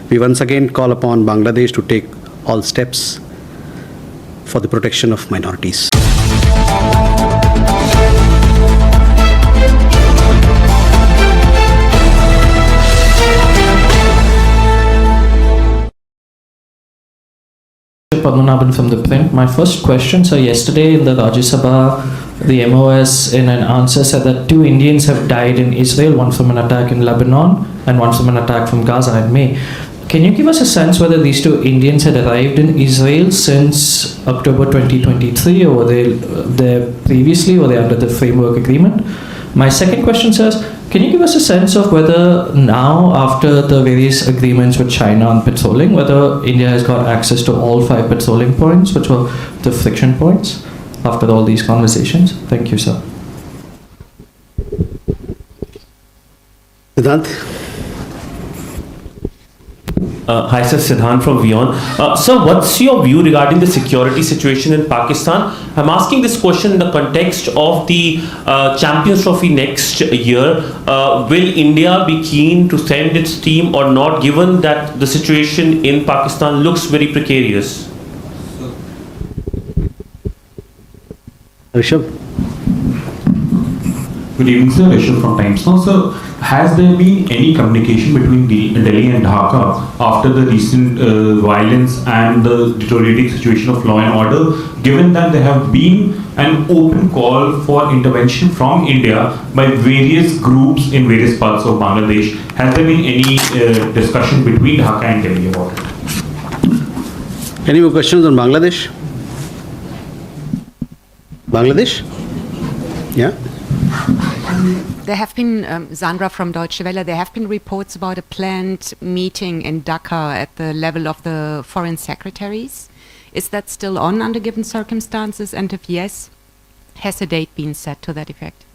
We once again call upon Bangladesh to take all steps for the protection of minorities. Padmanabhan from the print. My first question, so yesterday in the Rajya Sabha, the MOS in an answer said that 2 Indians have died in Israel, one from an attack in Lebanon and one from an attack from Gaza in May. Can you give us a sense whether these 2 Indians had arrived in Israel since October 2023, or were they there previously, or were they under the framework agreement? My second question says, can you give us a sense of whether now, after the various agreements with China on patrolling, whether India has got access to all 5 patrolling points, which were the friction points, after all these conversations? Thank you, sir. Siddhant? Hi sir, Siddhant from Vion. Sir, what's your view regarding the security situation in Pakistan? I'm asking this question in the context of the Champions Trophy next year. Will India be keen to send its team or not, given that the situation in Pakistan looks very precarious? Rishabh? Good evening, sir. Rishabh from Times Now. Sir, has there been any communication between Delhi and Dhaka after the recent violence and the deteriorating situation of law and order, given that there have been an open call for intervention from India by various groups in various parts of Bangladesh? Has there been any discussion between Dhaka and Delhi about it? Any more questions on Bangladesh? Bangladesh? Yeah? There have been, Sandra from Deutsche Welle, there have been reports about a planned meeting in Dhaka at the level of the foreign secretaries. Is that still on under given circumstances? And if yes, has a date been set to that effect?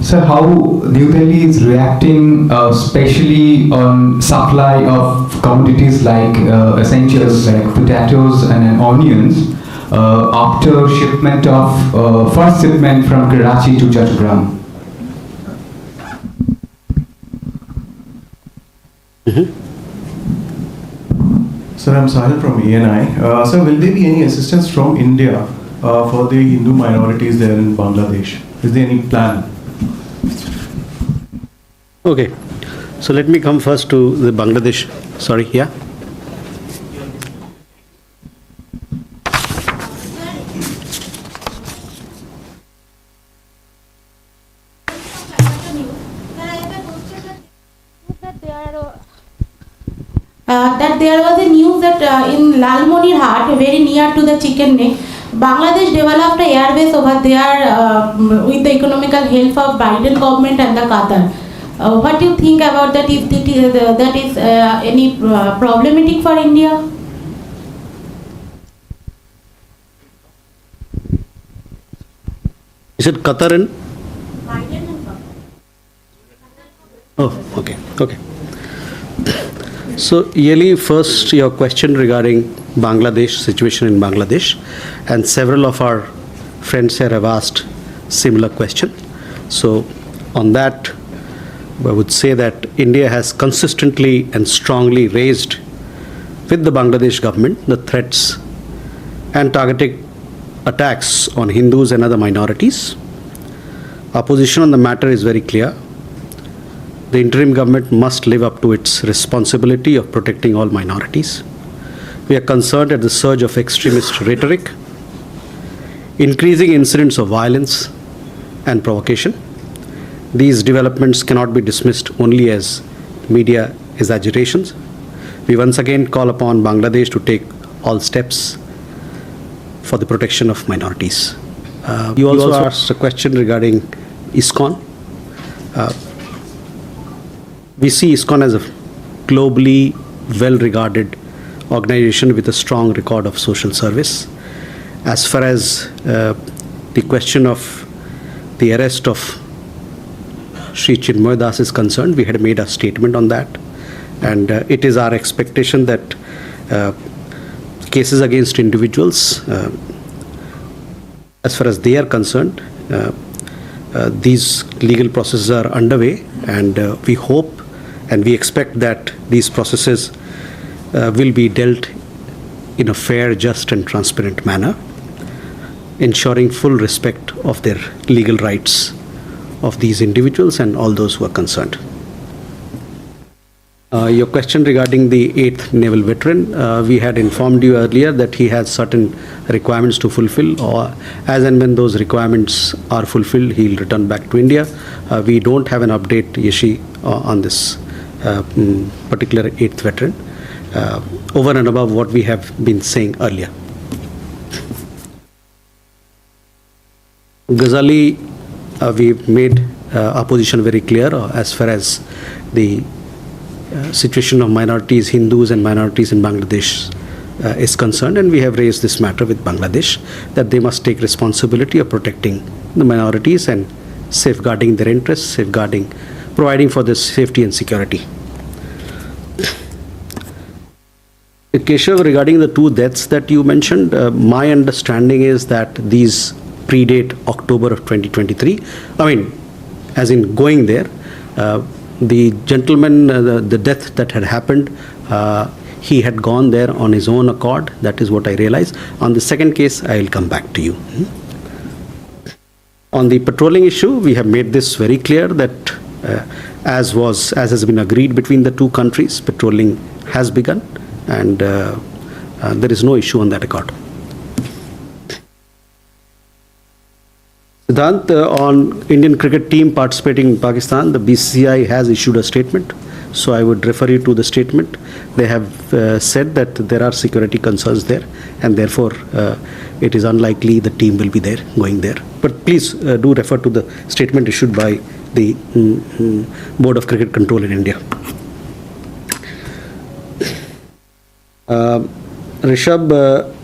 So how New Delhi is reacting, especially on supply of commodities like essentials like potatoes and onions, after shipment of first shipment from Karachi to Chattogram? Sir, I'm Sahil from ENI. Sir, will there be any assistance from India for the Hindu minorities there in Bangladesh? Is there any plan? Okay. So let me come first to the Bangladesh. Sorry, yeah? That there was a news that in Lalmonirhat, very near to the chicken neck, Bangladesh developed a airbase over there with the economical help of Biden government and the Qatar. What do you think about that? If that is any problematic for India? Is it Qatar and? Biden and Qatar. Oh, okay, okay. So, Yeli, first your question regarding Bangladesh, situation in Bangladesh, and several of our friends here have asked similar question. So, on that, I would say that India has consistently and strongly raised with the Bangladesh government the threats and targeted attacks on Hindus and other minorities. Our position on the matter is very clear. The interim government must live up to its responsibility of protecting all minorities. We are concerned at the surge of extremist rhetoric, increasing incidents of violence and provocation. These developments cannot be dismissed only as media exaggerations. We once again call upon Bangladesh to take all steps for the protection of minorities. You also asked a question regarding ISKCON. We see ISKCON as a globally well-regarded organization with a strong record of social service. As far as the question of the arrest of Sri Chinmoy Das is concerned, we had made a statement on that, and it is our expectation that cases against individuals, as far as they are concerned, these legal processes are underway, and we hope and we expect that these processes will be dealt in a fair, just and transparent manner, ensuring full respect of their legal rights of these individuals and all those who are concerned. Your question regarding the 8th Naval Veteran, we had informed you earlier that he has certain requirements to fulfill, or as and when those requirements are fulfilled, he'll return back to India. We don't have an update, Yeshi, on this particular 8th veteran, over and above what we have been saying earlier. Ghazali, we've made our position very clear as far as the situation of minorities, Hindus and minorities in Bangladesh is concerned, and we have raised this matter with Bangladesh that they must take responsibility of protecting the minorities and safeguarding their interests, providing for their safety and security. Keshav, regarding the 2 deaths that you mentioned, my understanding is that these predate October of 2023. I mean, as in going there, the gentleman, the death that had happened, he had gone there on his own accord. That is what I realized. On the second case, I will come back to you. On the patrolling issue, we have made this very clear that as has been agreed between the 2 countries, patrolling has begun, and there is no issue on that accord. Siddhant, on Indian cricket team participating in Pakistan, the BCCI has issued a statement. So I would refer you to the statement. They have said that there are security concerns there, and therefore it is unlikely the team will be there, going there. But please do refer to the statement issued by the Board of Cricket Control in India. Rishabh,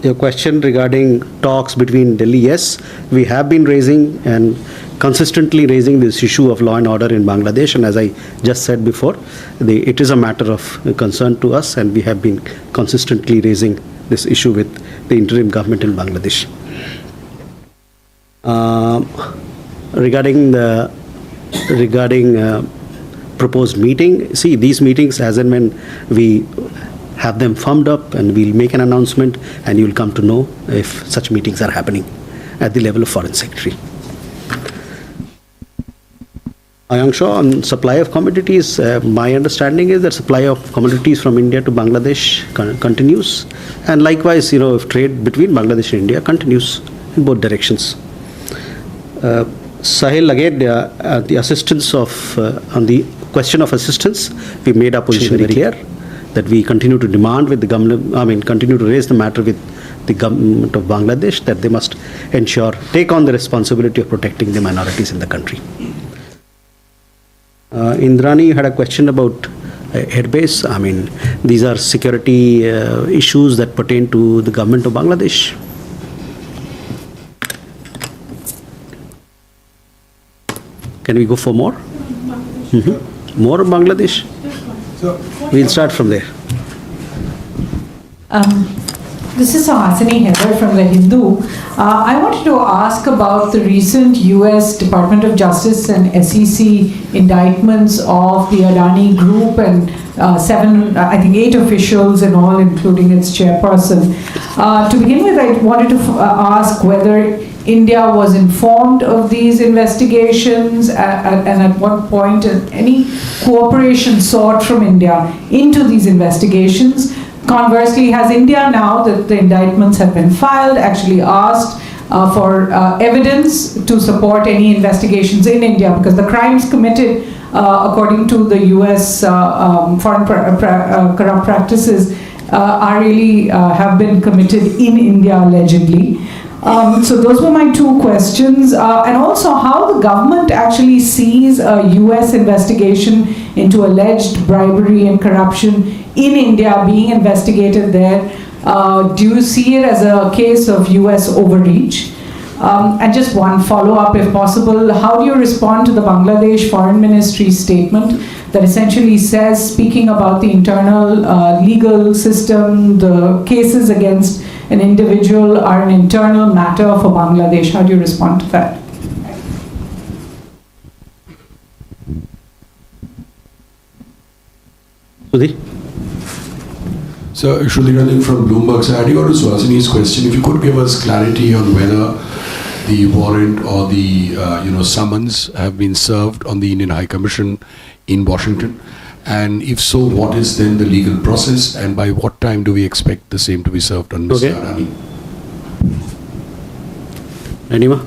your question regarding talks between Delhi, yes, we have been raising and consistently raising this issue of law and order in Bangladesh, and as I just said before, it is a matter of concern to us, and we have been consistently raising this issue with the interim government in Bangladesh. Regarding proposed meeting, see, these meetings, as and when we have them firmed up, and we'll make an announcement, and you'll come to know if such meetings are happening at the level of Foreign Secretary. Ayangshaw, on supply of commodities, my understanding is that supply of commodities from India to Bangladesh continues, and likewise, if trade between Bangladesh and India continues in both directions. Sahil, again, the assistance on the question of assistance, we made our position very clear that we continue to demand with the government, continue to raise the matter with the government of Bangladesh that they must take on the responsibility of protecting the minorities in the country. Indrani, you had a question about airbase. These are security issues that pertain to the government of Bangladesh. Can we go for more? More of Bangladesh? We'll start from there. This is Sahasini Heather from The Hindu. I wanted to ask about the recent US Department of Justice and SEC indictments of the Adani Group and 8 officials in all, including its chairperson. To begin with, I wanted to ask whether India was informed of these investigations and at what point any cooperation sought from India into these investigations. Conversely, has India, now that the indictments have been filed, actually asked for evidence to support any investigations in India? Because the crimes committed, according to the US foreign corrupt practices, have been committed in India allegedly. So those were my 2 questions. And also how the government actually sees a US investigation into alleged bribery and corruption in India being investigated there. Do you see it as a case of US overreach? And just one follow-up, if possible, how do you respond to the Bangladesh Foreign Ministry statement that essentially says, speaking about the internal legal system, the cases against an individual are an internal matter for Bangladesh? How do you respond to that? Sudhi? So, Shruti Ranjan from Bloomberg. So, adding on to Suhasini's question, if you could give us clarity on whether the warrant or the summons have been served on the Indian High Commission in Washington, and if so, what is then the legal process, and by what time do we expect the same to be served on Mr. Adani? Anima?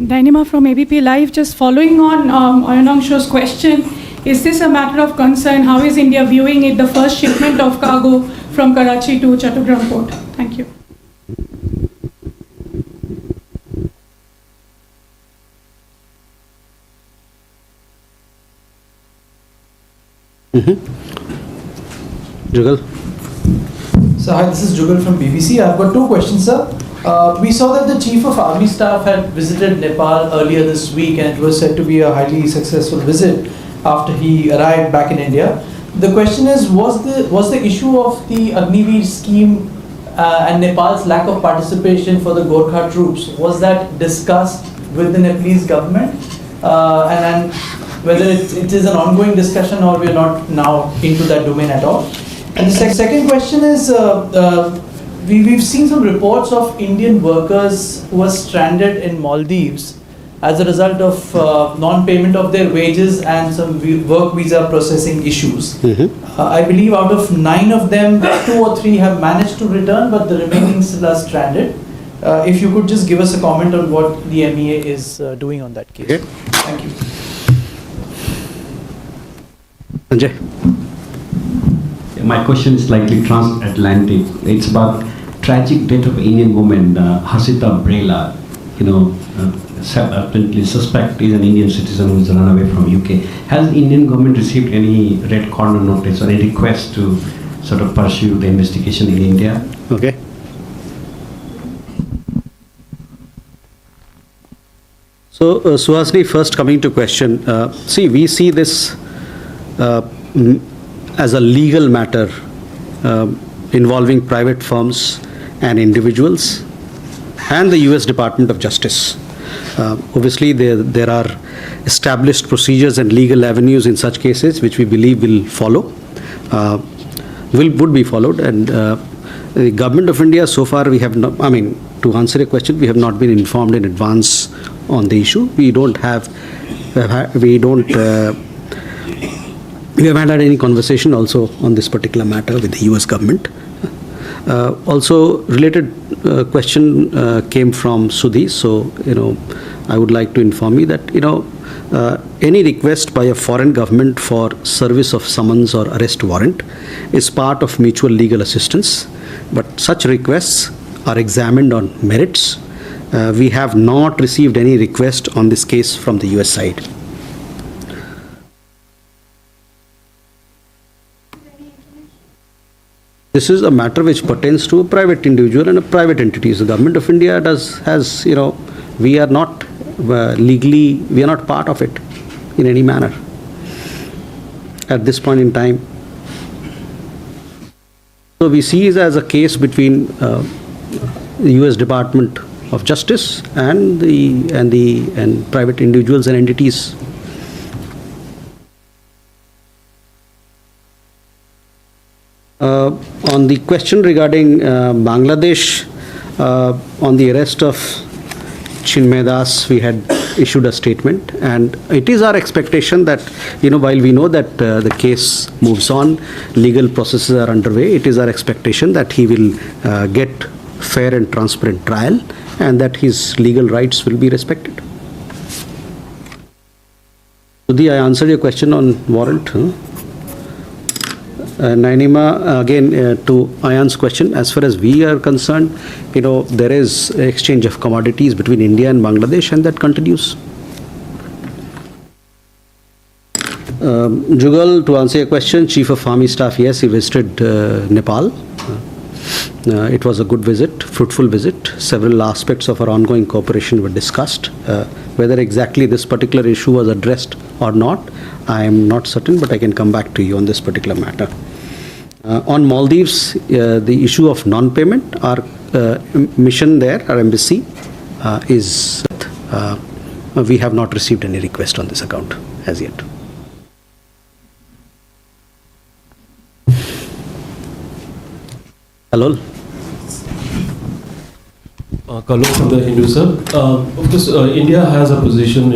Dynama from ABP Live. Just following on Ayanangsho's question, is this a matter of concern? How is India viewing it, the first shipment of cargo from Karachi to Chattogram port? Thank you. Jugal? So hi, this is Jugal from BBC. I've got two questions, sir. We saw that the Chief of Army Staff had visited Nepal earlier this week, and it was said to be a highly successful visit after he arrived back in India. The question is, was the issue of the Agniveer scheme and Nepal's lack of participation for the Gorkha troops, was that discussed with the Nepalese government? And whether it is an ongoing discussion or we're not now into that domain at all. And the second question is, we've seen some reports of Indian workers who are stranded in Maldives as a result of non-payment of their wages and some work visa processing issues. I believe out of 9 of them, 2 or 3 have managed to return, but the remaining still are stranded. If you could just give us a comment on what the MEA is doing on that case. Okay. Thank you. Sanjay? My question is slightly transatlantic. It's about tragic death of Indian woman, Hasita Brela. Apparently suspect is an Indian citizen who is run away from UK. Has the Indian government received any red corner notice or any request to sort of pursue the investigation in India? Okay. So, Suhasini, first coming to question, we see this as a legal matter involving private firms and individuals and the US Department of Justice. Obviously, there are established procedures and legal avenues in such cases which we believe will follow, would be followed, and the Government of India, so far we have not, to answer your question, we have not been informed in advance on the issue. We haven't had any conversation also on this particular matter with the US government. Also, related question came from Sudhi. So, I would like to inform you that, any request by a foreign government for service of summons or arrest warrant is part of mutual legal assistance. But such requests are examined on merits. We have not received any request on this case from the US side. This is a matter which pertains to a private individual and a private entity. The Government of India we are not legally, we are not part of it in any manner at this point in time. So we see it as a case between the US Department of Justice and private individuals and entities. On the question regarding Bangladesh, on the arrest of Chinmay Das, we had issued a statement, and it is our expectation that, while we know that the case moves on, legal processes are underway, it is our expectation that he will get fair and transparent trial and that his legal rights will be respected. Sudhi, I answered your question on warrant. Nainima, again, to Ayan's question, as far as we are concerned, there is exchange of commodities between India and Bangladesh, and that continues. Jugal, to answer your question, Chief of Army Staff, yes, he visited Nepal. It was a good visit, fruitful visit. Several aspects of our ongoing cooperation were discussed. Whether exactly this particular issue was addressed or not, I am not certain, but I can come back to you on this particular matter. On Maldives, the issue of non-payment, our mission there, our embassy, we have not received any request on this account as yet. Hello. Kalon from the Hindu, sir. Of course, India has a position,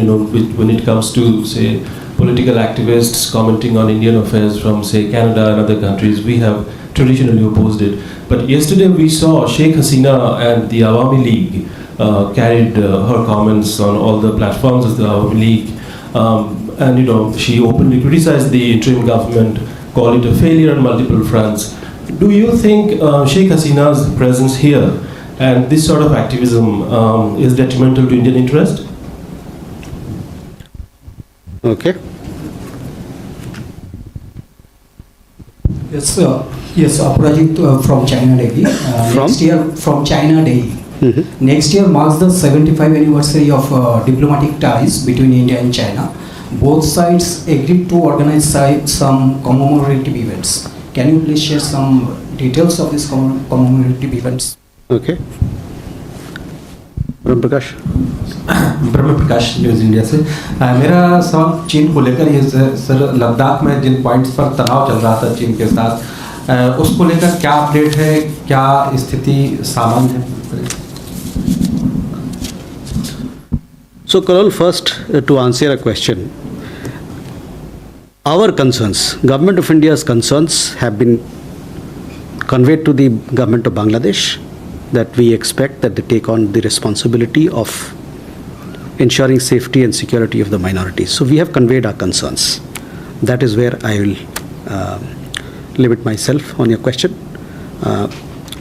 when it comes to, say, political activists commenting on Indian affairs from, say, Canada and other countries. We have traditionally opposed it. But yesterday we saw Sheikh Hasina and the Awami League carried her comments on all the platforms of the Awami League. And, she openly criticized the interim government, called it a failure on multiple fronts. Do you think Sheikh Hasina's presence here and this sort of activism is detrimental to Indian interest? Okay. Yes, sir. Yes, Aparajit from China Daily. Next year, from China Daily. Next year marks the 75th anniversary of diplomatic ties between India and China. Both sides agreed to organize some commemorative events. Can you please share some details of these commemorative events? Okay. Brahma Prakash news India से मेरा सवाल चीन को लेकर ये sir Ladakh में जिन points पर तनाव चल रहा था चीन के साथ उसको लेकर क्या अपडेट है, क्या स्थिति सामान्य है? So Karol, first to answer your question, our concerns, Government of India's concerns have been conveyed to the Government of Bangladesh, that we expect that they take on the responsibility of ensuring safety and security of the minorities. So we have conveyed our concerns. That is where I will limit myself on your question.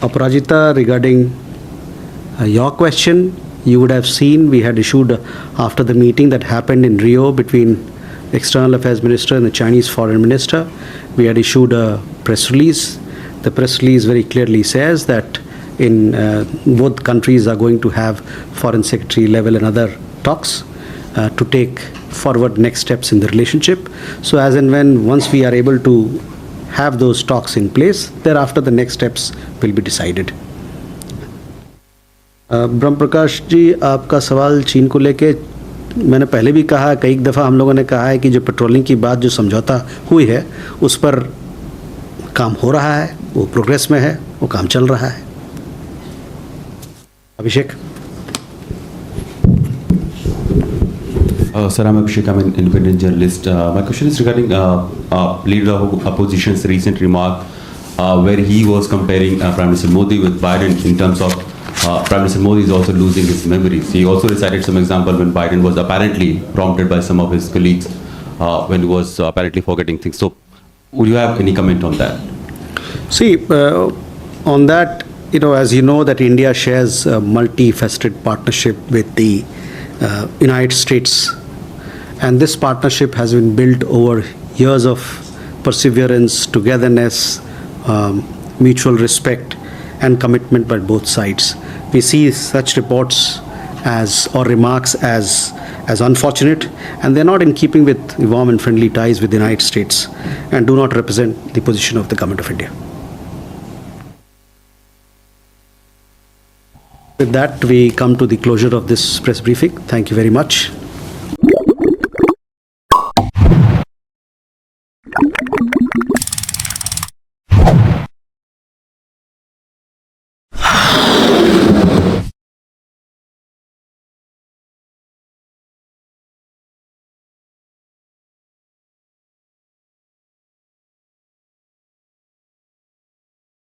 Aparajita, regarding your question, you would have seen we had issued after the meeting that happened in Rio between External Affairs Minister and the Chinese Foreign Minister, we had issued a press release. The press release very clearly says that in both countries are going to have foreign secretary level and other talks to take forward next steps in the relationship. So as and when once we are able to have those talks in place, thereafter the next steps will be decided. ब्रह्म प्रकाश जी, आपका सवाल चीन को लेके मैंने पहले भी कहा, कई दफ़ा हम लोगों ने कहा है कि जो पेट्रोलिंग की बात जो समझौता हुई है उस पर काम हो रहा है, वो प्रोग्रेस में है, वो काम चल रहा है. Abhishek. Sir, I'm Abhishek. I'm an independent journalist. My question is regarding leader of opposition's recent remark where he was comparing Prime Minister Modi with Biden in terms of Prime Minister Modi is also losing his memories. He also recited some example when Biden was apparently prompted by some of his colleagues when he was apparently forgetting things. So would you have any comment on that? See, on that, as you know, that India shares a multifaceted partnership with the United States. And this partnership has been built over years of perseverance, togetherness, mutual respect and commitment by both sides. We see such reports or remarks as unfortunate, and they're not in keeping with warm and friendly ties with the United States and do not represent the position of the Government of India. With that, we come to the closure of this press briefing. Thank you very much.